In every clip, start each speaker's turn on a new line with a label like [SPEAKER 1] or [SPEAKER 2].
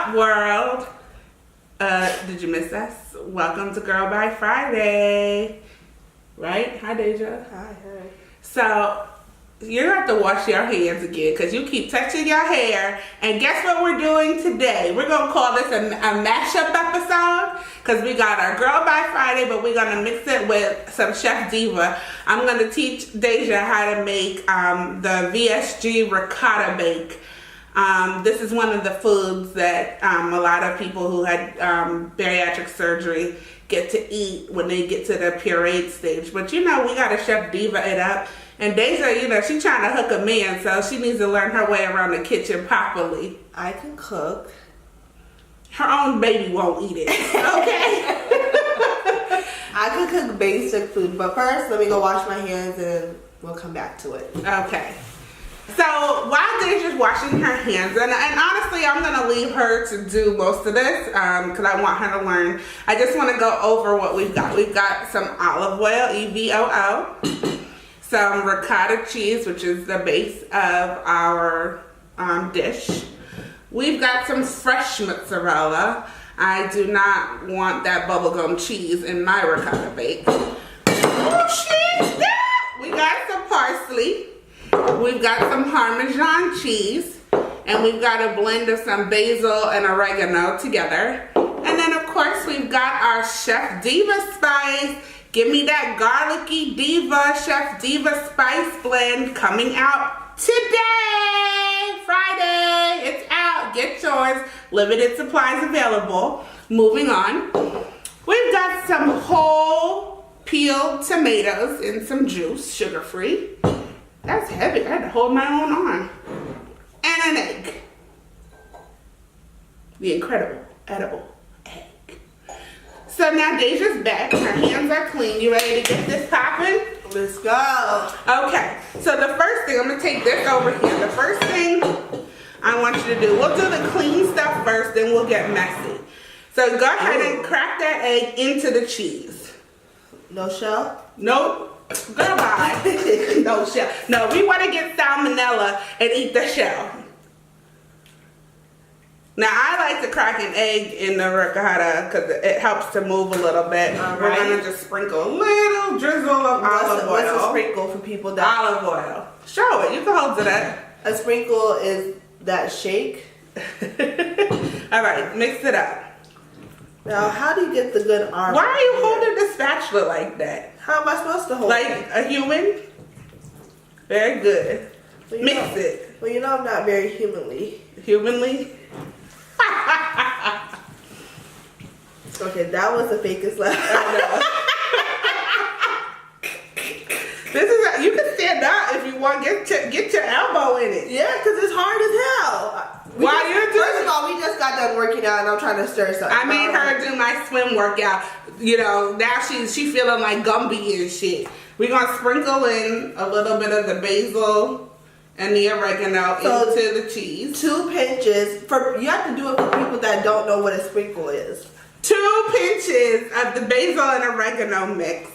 [SPEAKER 1] up, world? Did you miss us? Welcome to Girl by Friday. Right? Hi, Deja.
[SPEAKER 2] Hi.
[SPEAKER 1] So, you're going to have to wash your hands again because you keep touching your hair. And guess what we're doing today? We're going to call this a mashup episode because we got our Girl by Friday, but we're going to mix it with some Chef Diva. I'm going to teach Deja how to make the VSG ricotta bake. This is one of the foods that a lot of people who had bariatric surgery get to eat when they get to the pureed stage. But you know, we got to Chef Diva it up. And Deja, you know, she's trying to hook a man, so she needs to learn her way around the kitchen properly.
[SPEAKER 2] I can cook.
[SPEAKER 1] Her own baby won't eat it, okay?
[SPEAKER 2] I can cook basic food, but first let me go wash my hands and we'll come back to it.
[SPEAKER 1] Okay. So while Deja's washing her hands, and honestly, I'm going to leave her to do most of this because I want her to learn. I just want to go over what we've got. We've got some olive oil, EVOO, some ricotta cheese, which is the base of our dish. We've got some fresh mozzarella. I do not want that bubblegum cheese in my ricotta bake. Oh, shit! We got some parsley. We've got some Parmesan cheese, and we've got a blend of some basil and oregano together. And then, of course, we've got our Chef Diva spice. Give me that garlicky Diva, Chef Diva spice blend coming out today, Friday. It's out. Get yours. Limited supplies available. Moving on. We've got some whole peeled tomatoes in some juice, sugar-free. That's heavy. I had to hold my own arm. And an egg. The incredible edible egg. So now Deja's back. Her hands are clean. You ready to get this popping?
[SPEAKER 2] Let's go.
[SPEAKER 1] Okay. So the first thing, I'm going to take this over here. The first thing I want you to do, we'll do the clean stuff first, then we'll get messy. So go ahead and crack that egg into the cheese.
[SPEAKER 2] No shell?
[SPEAKER 1] Nope. Girl, bye. No shell. No, we want to get salmonella and eat the shell. Now, I like to crack an egg in the ricotta because it helps to move a little bit. We're going to just sprinkle a little drizzle of olive oil.
[SPEAKER 2] What's a sprinkle for people that...
[SPEAKER 1] Olive oil. Show it. You can hold it up.
[SPEAKER 2] A sprinkle is that shake.
[SPEAKER 1] All right, mix it up.
[SPEAKER 2] Now, how do you get the good arm?
[SPEAKER 1] Why are you holding the spatula like that?
[SPEAKER 2] How am I supposed to hold
[SPEAKER 1] like
[SPEAKER 2] it?
[SPEAKER 1] Like a human? Very good.
[SPEAKER 2] Well,
[SPEAKER 1] mix it.
[SPEAKER 2] Well, you know I'm not very humanly.
[SPEAKER 1] Humanly?
[SPEAKER 2] Okay, that was the fakest laugh.
[SPEAKER 1] This is you can stand up if you want. Get your elbow in it.
[SPEAKER 2] Yeah, because it's hard as hell. First of all, we just got done working out, and I'm trying to stir something.
[SPEAKER 1] I made her do my swim workout. You know, now she feeling like Gumby and shit. We're gonna sprinkle in a little bit of the basil and the oregano into the cheese. 2 pinches. You have to do it for people that don't know what a sprinkle is. 2 pinches of the basil and oregano mix.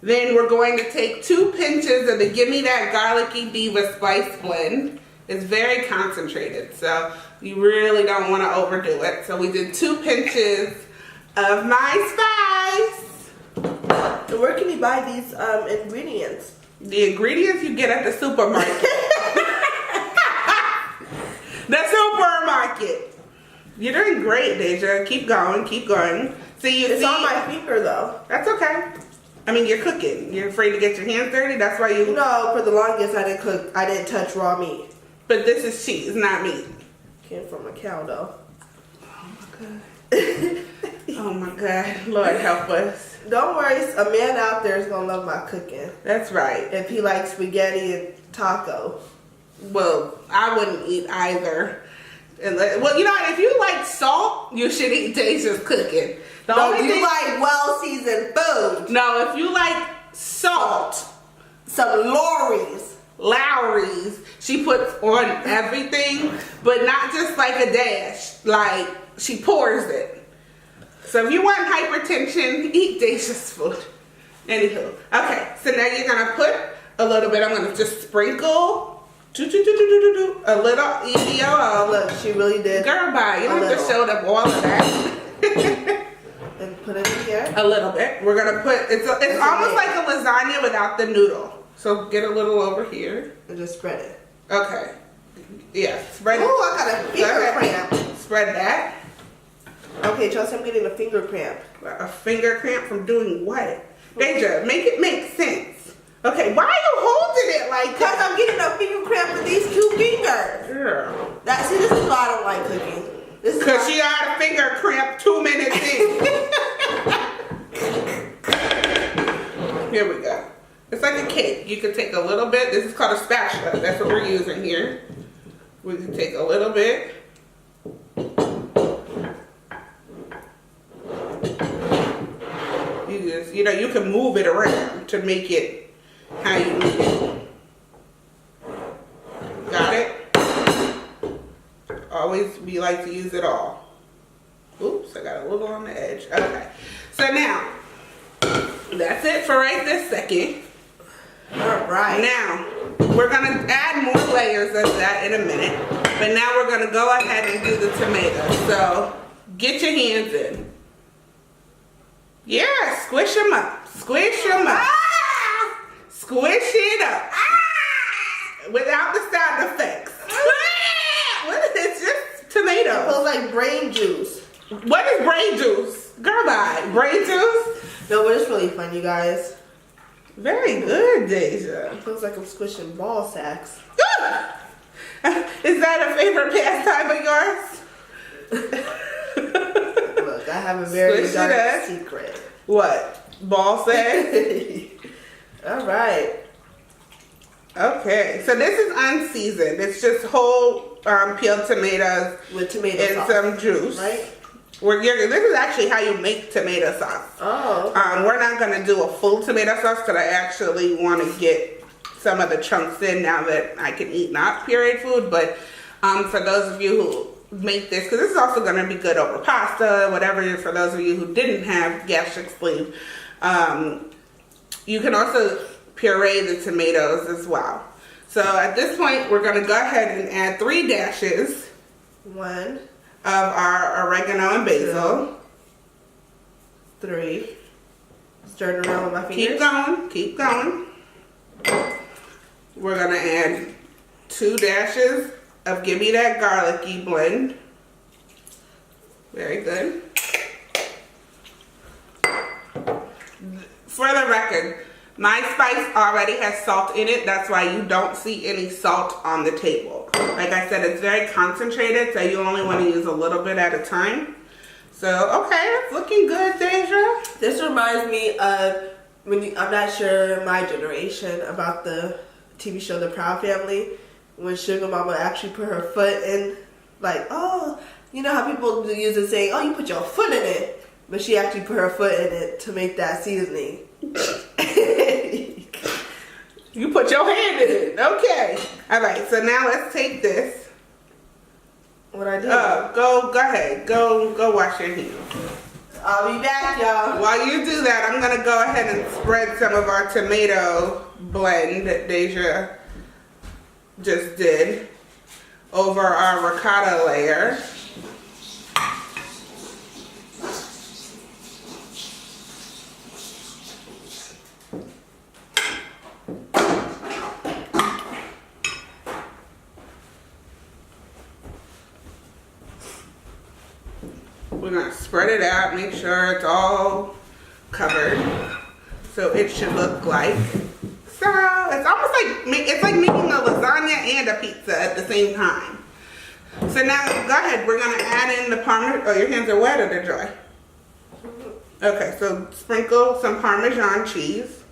[SPEAKER 1] Then we're going to take 2 pinches of the Gimme That Garlicky Diva spice blend. It's very concentrated, so you really don't want to overdo it. So we did 2 pinches of my spice.
[SPEAKER 2] And where can you buy these ingredients?
[SPEAKER 1] The ingredients you get at the supermarket. The supermarket. You're doing great, Deja. Keep going, keep going.
[SPEAKER 2] It's on my finger, though.
[SPEAKER 1] That's okay. I mean, you're cooking. You're afraid to get your hands dirty. That's why you...
[SPEAKER 2] No, for the longest, I didn't cook. I didn't touch raw meat.
[SPEAKER 1] But this is cheese, not meat.
[SPEAKER 2] Came from a cow, though.
[SPEAKER 1] Oh, my God. Oh, my God. Lord, help us.
[SPEAKER 2] Don't worry. A man out there is going to love my cooking.
[SPEAKER 1] That's right.
[SPEAKER 2] If he likes spaghetti and taco.
[SPEAKER 1] Well, I wouldn't eat either. Well, you know, if you like salt, you should eat Deja's cooking.
[SPEAKER 2] You like well-seasoned food.
[SPEAKER 1] No, if you like salt.
[SPEAKER 2] Some
[SPEAKER 1] Lowry's, she puts on everything, but not just like a dash. Like, she pours it. So if you want hypertension, eat Deja's food. Anywho. Okay, so now you're going to put a little bit. I'm going to just sprinkle A little EVO.
[SPEAKER 2] Look, she really did.
[SPEAKER 1] Girl, bye. You don't have to show them all of that.
[SPEAKER 2] And put it in here.
[SPEAKER 1] A little bit. We're gonna put it's almost like a lasagna without the noodle. So get a little over here
[SPEAKER 2] and just spread it.
[SPEAKER 1] Okay. Yeah, spread it.
[SPEAKER 2] Oh, I got a finger cramp.
[SPEAKER 1] Spread that.
[SPEAKER 2] Okay, Chelsea, I'm getting a finger cramp.
[SPEAKER 1] A finger cramp from doing what? Deja, make it make sense. Okay, why are you holding it like
[SPEAKER 2] because
[SPEAKER 1] that?
[SPEAKER 2] I'm getting a finger cramp with these 2 fingers.
[SPEAKER 1] Girl.
[SPEAKER 2] See, this is why I don't like cooking.
[SPEAKER 1] Because she had a finger cramp 2 minutes in. Here we go. It's like a cake. You can take a little bit. This is called a spatula. That's what we're using here. We can take a little bit. You just, you can move it around to make it how you need it. Got it? Always, we like to use it all. Oops, I got a little on the edge. Okay. So now, that's it for right this second.
[SPEAKER 2] All right.
[SPEAKER 1] Now, we're going to add more layers of that in a minute. But now we're going to go ahead and do the tomatoes. So, get your hands in. Yeah, squish them up. Squish them up. Ah! Squish it up. Ah! Without the sound effects. Ah! What is just tomatoes?
[SPEAKER 2] It feels like brain juice.
[SPEAKER 1] What is brain juice? Girl, bye. Brain juice?
[SPEAKER 2] No, but it's really fun, you guys.
[SPEAKER 1] Very good, Deja.
[SPEAKER 2] It feels like I'm squishing ball sacks.
[SPEAKER 1] Is that a favorite pastime of yours?
[SPEAKER 2] Look, I have a very dark secret.
[SPEAKER 1] What? Ball sack?
[SPEAKER 2] All right.
[SPEAKER 1] Okay, so this is unseasoned. It's just whole peeled tomatoes
[SPEAKER 2] with tomato
[SPEAKER 1] and
[SPEAKER 2] sauce,
[SPEAKER 1] some juice.
[SPEAKER 2] Right?
[SPEAKER 1] This is actually how you make tomato sauce.
[SPEAKER 2] Oh. Okay.
[SPEAKER 1] We're not going to do a full tomato sauce because I actually want to get some of the chunks in now that I can eat not pureed food. But for those of you who make this, because this is also going to be good over pasta, whatever. For those of you who didn't have gastric sleeve, you can also puree the tomatoes as well. So at this point, we're going to go ahead and add 3 dashes.
[SPEAKER 2] 1
[SPEAKER 1] of our oregano and basil.
[SPEAKER 2] 2, 3. Stir it around with my fingers.
[SPEAKER 1] Keep going. Keep going. We're going to add 2 dashes of Give Me That Garlicky blend. Very good. For the record, my spice already has salt in it. That's why you don't see any salt on the table. Like I said, it's very concentrated, so you only want to use a little bit at a time. So, okay, it's looking good, Deja.
[SPEAKER 2] This reminds me of I'm not sure my generation about the TV show The Proud Family, when Sugar Mama actually put her foot in, like, oh, you know how people use the saying, oh, you put your foot in it, but she actually put her foot in it to make that seasoning.
[SPEAKER 1] You put your hand in it. Okay. All right. So now let's take this.
[SPEAKER 2] What I do?
[SPEAKER 1] Go ahead. Go wash your hands.
[SPEAKER 2] I'll be back, y'all.
[SPEAKER 1] While you do that, I'm gonna go ahead and spread some of our tomato blend that Deja just did over our ricotta layer. We're going to spread it out, make sure it's all covered. So it should look like. So it's almost like making a lasagna and a pizza at the same time. So now go ahead, we're going to add in the Parmesan. Oh, your hands are wet or they're dry? Okay, so sprinkle some Parmesan cheese.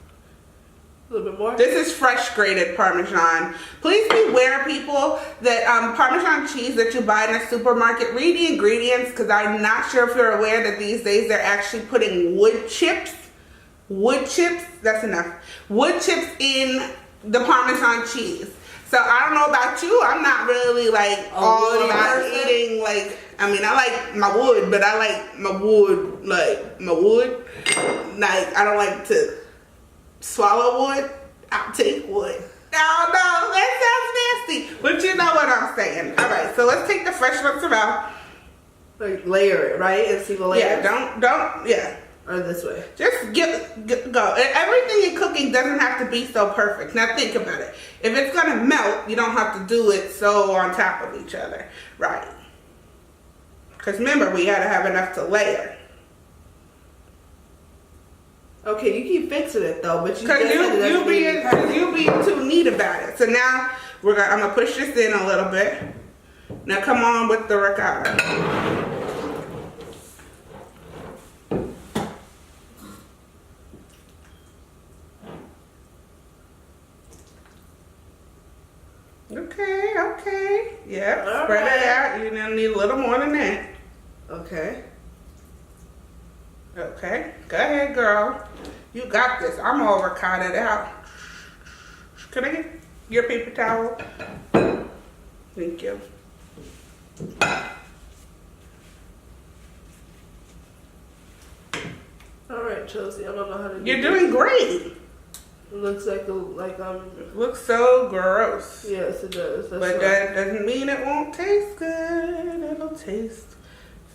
[SPEAKER 2] A little bit more.
[SPEAKER 1] This is fresh grated Parmesan. Please beware, people, that Parmesan cheese that you buy in a supermarket, read the ingredients, because I'm not sure if you're aware that these days they're actually putting wood chips, that's enough, wood chips in the Parmesan cheese. So I don't know about you, I'm not really like all about eating, like, I mean, I like my wood, but I like my wood, like I don't like to swallow wood. I'll take wood. No, that nasty, but you know what I'm saying. All right, so let's take the fresh ones out.
[SPEAKER 2] Like layer it, right? And single layer.
[SPEAKER 1] Yeah, don't, yeah.
[SPEAKER 2] Or this way.
[SPEAKER 1] Just go. Everything in cooking doesn't have to be so perfect. Now think about it. If it's gonna melt, you don't have to do it so on top of each other, right? Because remember, we gotta have enough to layer.
[SPEAKER 2] Okay, you keep fixing it though, but you
[SPEAKER 1] you being too neat about it. So now I'm gonna push this in a little bit. Now come on with the ricotta. Okay. Yep, spread it out. You're gonna need a little more than that.
[SPEAKER 2] Okay.
[SPEAKER 1] Okay, go ahead, girl. You got this. I'm all ricotta'd out. Can I get your paper towel? Thank you.
[SPEAKER 2] All right, Chelsea. I don't know how to do
[SPEAKER 1] You're doing great.
[SPEAKER 2] It looks like
[SPEAKER 1] It looks so gross.
[SPEAKER 2] Yes, it does. That's
[SPEAKER 1] but that doesn't mean it won't taste good. It'll taste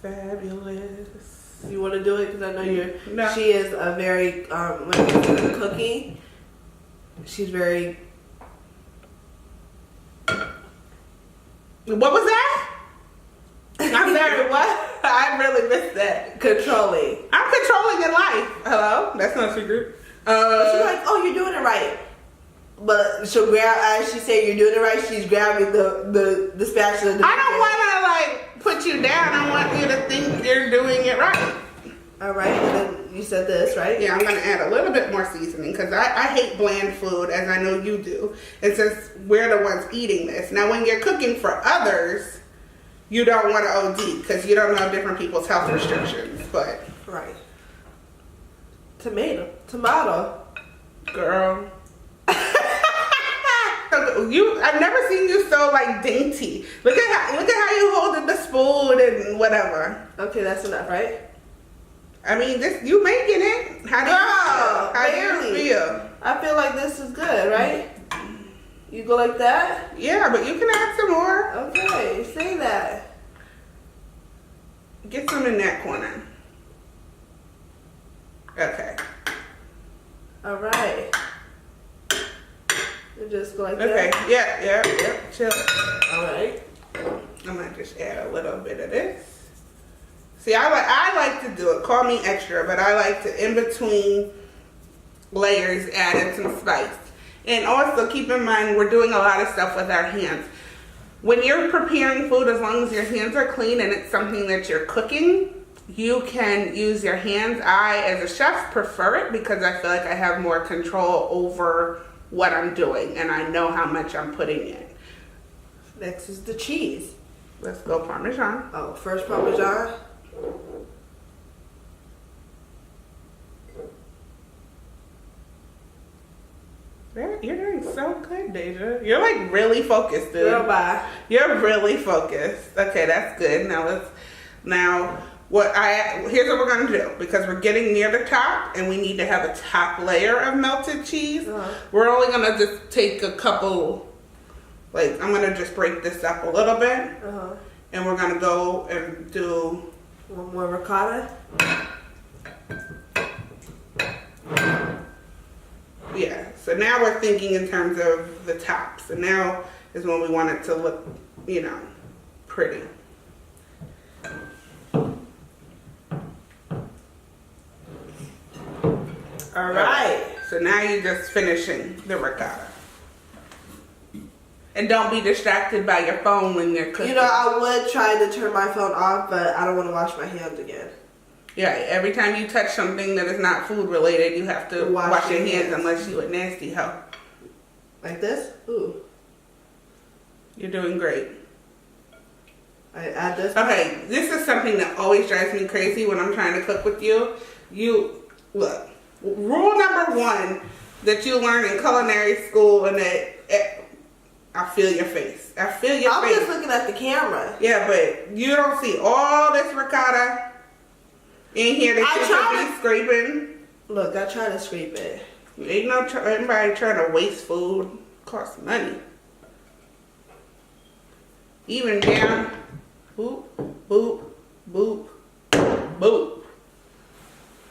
[SPEAKER 1] fabulous.
[SPEAKER 2] You want to do it? Because I know you're.
[SPEAKER 1] No.
[SPEAKER 2] She is a very when it comes to cooking. She's very.
[SPEAKER 1] What was that? I'm very what? I really missed that.
[SPEAKER 2] Controlling.
[SPEAKER 1] I'm controlling your life. Hello? That's not secret.
[SPEAKER 2] She's like, oh, you're doing it right. But she'll grab, as she said, you're doing it right. She's grabbing the spatula.
[SPEAKER 1] I don't want to like put you down. I want you to think you're doing it right.
[SPEAKER 2] All right, and then you said this, right?
[SPEAKER 1] Yeah, I'm gonna add a little bit more seasoning because I hate bland food, as I know you do. And since we're the ones eating this, now when you're cooking for others, you don't want to OD because you don't know different people's health restrictions. But
[SPEAKER 2] right. Tomato.
[SPEAKER 1] Girl. I've never seen you so like dainty. Look at how you holding the spoon and whatever.
[SPEAKER 2] Okay, that's enough, right?
[SPEAKER 1] I mean, you making it. How do you feel?
[SPEAKER 2] I feel like this is good, right? You go like that?
[SPEAKER 1] Yeah, but you can add some more.
[SPEAKER 2] Okay, say that.
[SPEAKER 1] Get some in that corner. Okay.
[SPEAKER 2] All right. You just go like
[SPEAKER 1] okay.
[SPEAKER 2] that?
[SPEAKER 1] Yeah. Chill.
[SPEAKER 2] All right.
[SPEAKER 1] I'm going to just add a little bit of this. See, I like to do it. Call me extra, but I like to, in between layers, add in some spice. And also keep in mind, we're doing a lot of stuff with our hands. When you're preparing food, as long as your hands are clean and it's something that you're cooking, you can use your hands. I, as a chef, prefer it because I feel like I have more control over what I'm doing and I know how much I'm putting in.
[SPEAKER 2] Next is the cheese.
[SPEAKER 1] Let's go Parmesan.
[SPEAKER 2] Oh, first Parmesan.
[SPEAKER 1] You're doing so good, Deja. You're like really focused, dude.
[SPEAKER 2] Girl, bye.
[SPEAKER 1] You're really focused. Okay, that's good. Here's what we're gonna do because we're getting near the top and we need to have a top layer of melted cheese. We're only gonna just take a couple, like I'm gonna just break this up a little bit, and we're gonna go and do
[SPEAKER 2] one more ricotta.
[SPEAKER 1] Yeah. So now we're thinking in terms of the top. So now is when we want it to look, pretty.
[SPEAKER 2] All right.
[SPEAKER 1] So now you're just finishing the ricotta. And don't be distracted by your phone when you're cooking.
[SPEAKER 2] I would try to turn my phone off, but I don't want to wash my hands again.
[SPEAKER 1] Yeah, every time you touch something that is not food related, you have to wash your hands unless you a nasty hoe.
[SPEAKER 2] Like this? Ooh.
[SPEAKER 1] You're doing great.
[SPEAKER 2] I add this.
[SPEAKER 1] Okay, this is something that always drives me crazy when I'm trying to cook with you. Look, rule number one that you learn in culinary school and that I feel your face. I feel your face.
[SPEAKER 2] I'm just looking at the camera.
[SPEAKER 1] Yeah, but you don't see all this ricotta in here that you could be scraping.
[SPEAKER 2] Look, I try to scrape it.
[SPEAKER 1] Ain't anybody trying to waste food. Costs money. even down. Boop, boop, boop, boop.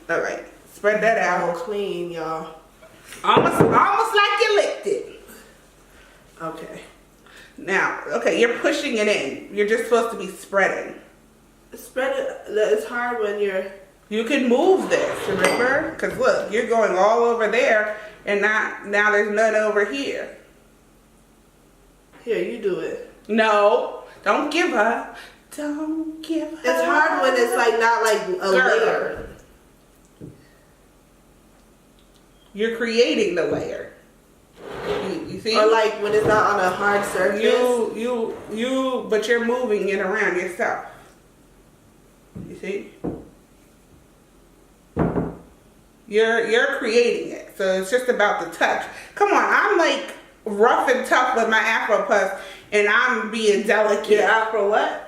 [SPEAKER 1] All right, spread that out.
[SPEAKER 2] Clean, y'all.
[SPEAKER 1] Almost like you licked it.
[SPEAKER 2] Okay.
[SPEAKER 1] Now, okay, you're pushing it in. You're just supposed to be spreading.
[SPEAKER 2] Spread it. It's hard when you're.
[SPEAKER 1] You can move this, remember? Because look, you're going all over there, and now there's none over here.
[SPEAKER 2] Here, you do it.
[SPEAKER 1] No, don't give up. Don't give up.
[SPEAKER 2] It's hard when it's like not like a layer.
[SPEAKER 1] You're creating the layer. You see?
[SPEAKER 2] Or like when it's not on a hard surface.
[SPEAKER 1] But you're moving it around yourself. You see? You're creating it. So it's just about the touch. Come on, I'm like rough and tough with my Afro puffs, and I'm being delicate.
[SPEAKER 2] Your Afro what?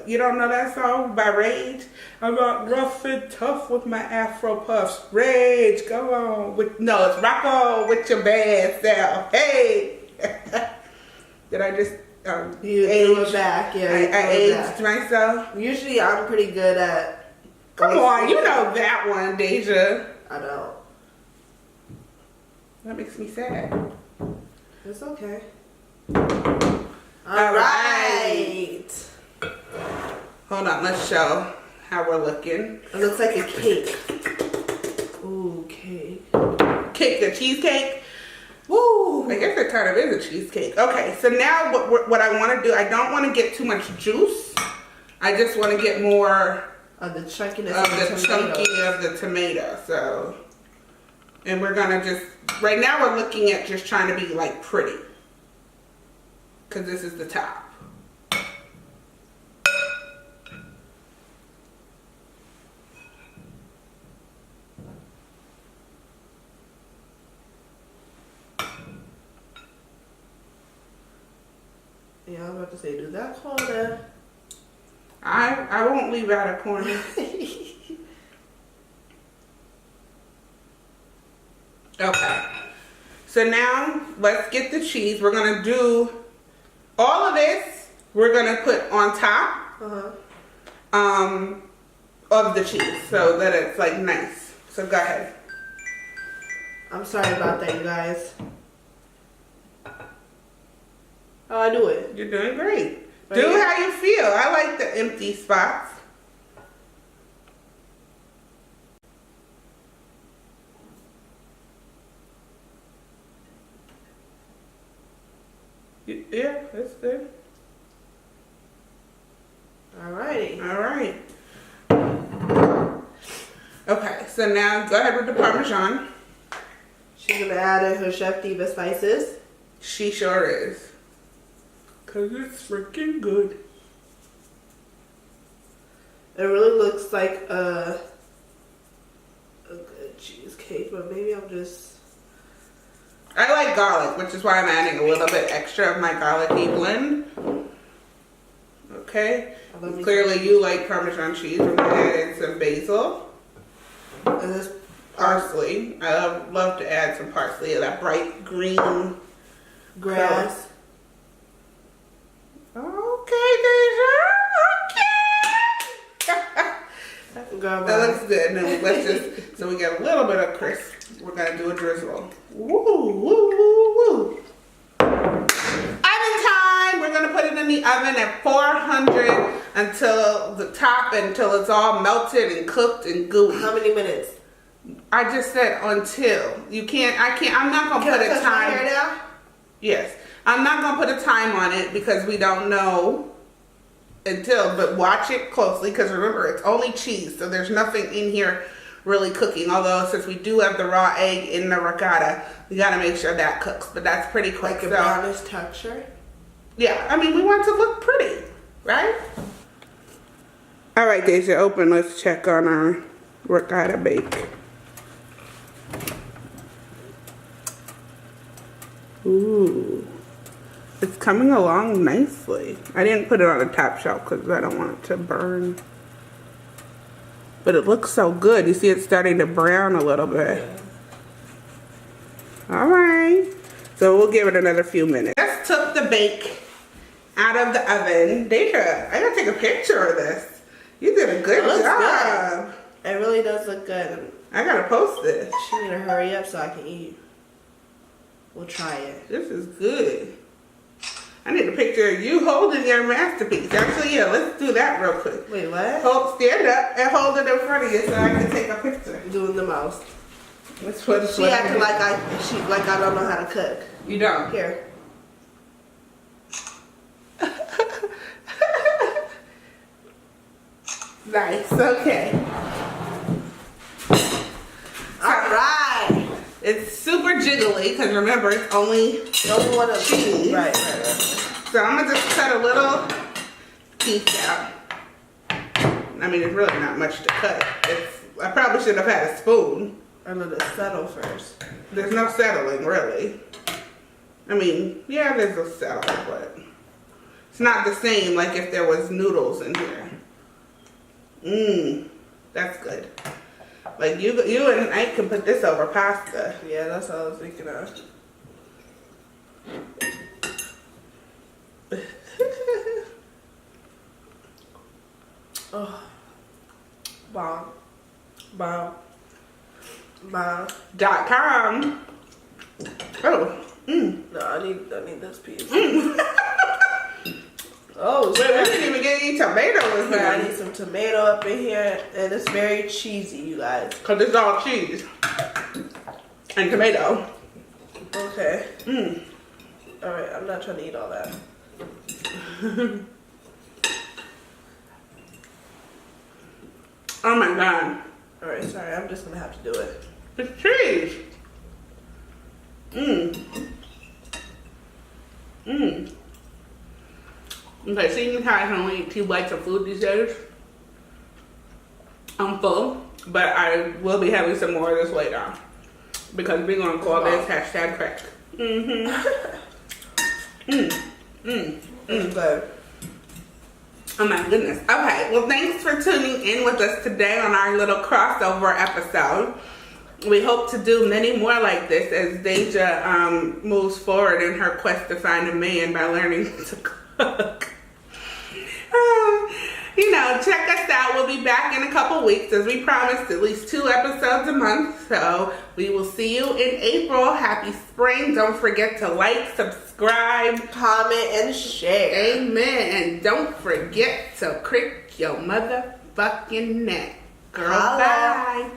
[SPEAKER 1] You don't know that song by Rage? I'm not rough and tough with my Afro puffs. Rage, go on. No, it's rock on with your bad self. Hey! Did I just
[SPEAKER 2] you
[SPEAKER 1] age?
[SPEAKER 2] threw it back, yeah.
[SPEAKER 1] I aged myself.
[SPEAKER 2] Usually I'm pretty good at.
[SPEAKER 1] Come on, you know that one, Deja.
[SPEAKER 2] I don't.
[SPEAKER 1] That makes me sad.
[SPEAKER 2] It's okay.
[SPEAKER 1] All right. Hold on, let's show how we're looking.
[SPEAKER 2] It looks like a cake. Ooh, cake.
[SPEAKER 1] Cake, the cheesecake. Woo! I guess it kind of is a cheesecake. Okay, so now what I want to do, I don't want to get too much juice. I just want to get more
[SPEAKER 2] of the chunkiness
[SPEAKER 1] of the chunky of the tomato. So, and we're gonna just right now we're looking at just trying to be like pretty, because this is the top.
[SPEAKER 2] Yeah, I was about to say, do that corner.
[SPEAKER 1] I won't leave out a corner. Okay. So now let's get the cheese. We're gonna do all of this. We're gonna put on top of the cheese so that it's like nice. So go ahead.
[SPEAKER 2] I'm sorry about that, you guys. How I do it?
[SPEAKER 1] You're doing great. Do how you feel. I like the empty spots. Yeah, that's good.
[SPEAKER 2] Alrighty.
[SPEAKER 1] All right. Okay, so now go ahead with the Parmesan.
[SPEAKER 2] She's gonna add in her Chef Diva spices.
[SPEAKER 1] She sure is. Cause it's freaking good.
[SPEAKER 2] It really looks like a good cheesecake, but maybe I'm just.
[SPEAKER 1] I like garlic, which is why I'm adding a little bit extra of my garlicky blend. Okay. Clearly you like Parmesan cheese. We're gonna add in some basil.
[SPEAKER 2] And this
[SPEAKER 1] parsley. I love to add some parsley, that bright green
[SPEAKER 2] grass.
[SPEAKER 1] Okay, Deja. Okay. That looks good. Now let's just, so we get a little bit of crisp. We're gonna do a drizzle. Woo, woo, woo, woo. Oven time. We're gonna put it in the oven at 400 until the top, until it's all melted and cooked and gooey.
[SPEAKER 2] How many minutes?
[SPEAKER 1] I just said until. You can't, I'm not gonna put a time.
[SPEAKER 2] My hair now?
[SPEAKER 1] Yes. I'm not gonna put a time on it because we don't know until, but watch it closely because remember it's only cheese, so there's nothing in here really cooking. Although since we do have the raw egg in the ricotta, we gotta make sure that cooks, but that's pretty quick.
[SPEAKER 2] Like a brownish texture?
[SPEAKER 1] Yeah, I mean we want it to look pretty, right? All right, Deja, open. Let's check on our ricotta bake. Ooh. It's coming along nicely. I didn't put it on the top shelf because I don't want it to burn. But it looks so good. You see it's starting to brown a little bit. All right. So we'll give it another few minutes. Just took the bake out of the oven. Deja, I gotta take a picture of this. You did a good job.
[SPEAKER 2] Good. It really does look good.
[SPEAKER 1] I gotta post this.
[SPEAKER 2] She need to hurry up so I can eat. We'll try it.
[SPEAKER 1] This is good. I need a picture of you holding your masterpiece. Actually, yeah, let's do that real quick.
[SPEAKER 2] Wait, what?
[SPEAKER 1] Stand up and hold it in front of you so I can take a picture.
[SPEAKER 2] Doing the most.
[SPEAKER 1] That's what
[SPEAKER 2] She acting like I don't know how to cook.
[SPEAKER 1] You don't.
[SPEAKER 2] Here.
[SPEAKER 1] Nice. Okay.
[SPEAKER 2] All right.
[SPEAKER 1] It's super jiggly because remember it's only
[SPEAKER 2] One of
[SPEAKER 1] cheese.
[SPEAKER 2] Right.
[SPEAKER 1] So I'm gonna just cut a little piece out. I mean, it's really not much to cut. I probably should have had a spoon.
[SPEAKER 2] I'm gonna settle first.
[SPEAKER 1] There's no settling, really. I mean, yeah, there's a settle, but it's not the same like if there was noodles in here. That's good. Like you and Ike can put this over pasta.
[SPEAKER 2] Yeah, that's what I was thinking of. Oh, bomb.
[SPEAKER 1] .com. Oh.
[SPEAKER 2] No, I need this piece. Oh,
[SPEAKER 1] wait, we didn't even get any tomatoes in
[SPEAKER 2] I
[SPEAKER 1] here.
[SPEAKER 2] need some tomato up in here, and it's very cheesy, you guys.
[SPEAKER 1] Cause it's all cheese and tomato.
[SPEAKER 2] Okay. All right, I'm not trying to eat all that.
[SPEAKER 1] Oh my god.
[SPEAKER 2] All right, sorry, I'm just gonna have to do it.
[SPEAKER 1] It's cheese. Okay, seeing how I can only eat 2 bites of food these days, I'm full, but I will be having some more of this later because we're gonna call this #crack.
[SPEAKER 2] Good.
[SPEAKER 1] Oh my goodness. Okay, well thanks for tuning in with us today on our little crossover episode. We hope to do many more like this as Deja moves forward in her quest to find a man by learning to cook. Check us out. We'll be back in a couple weeks as we promised, at least 2 episodes a month. So we will see you in April. Happy spring. Don't forget to like, subscribe,
[SPEAKER 2] Comment, and share.
[SPEAKER 1] amen. And don't forget to crick your motherfucking neck. Girl,
[SPEAKER 2] Holla.
[SPEAKER 1] bye.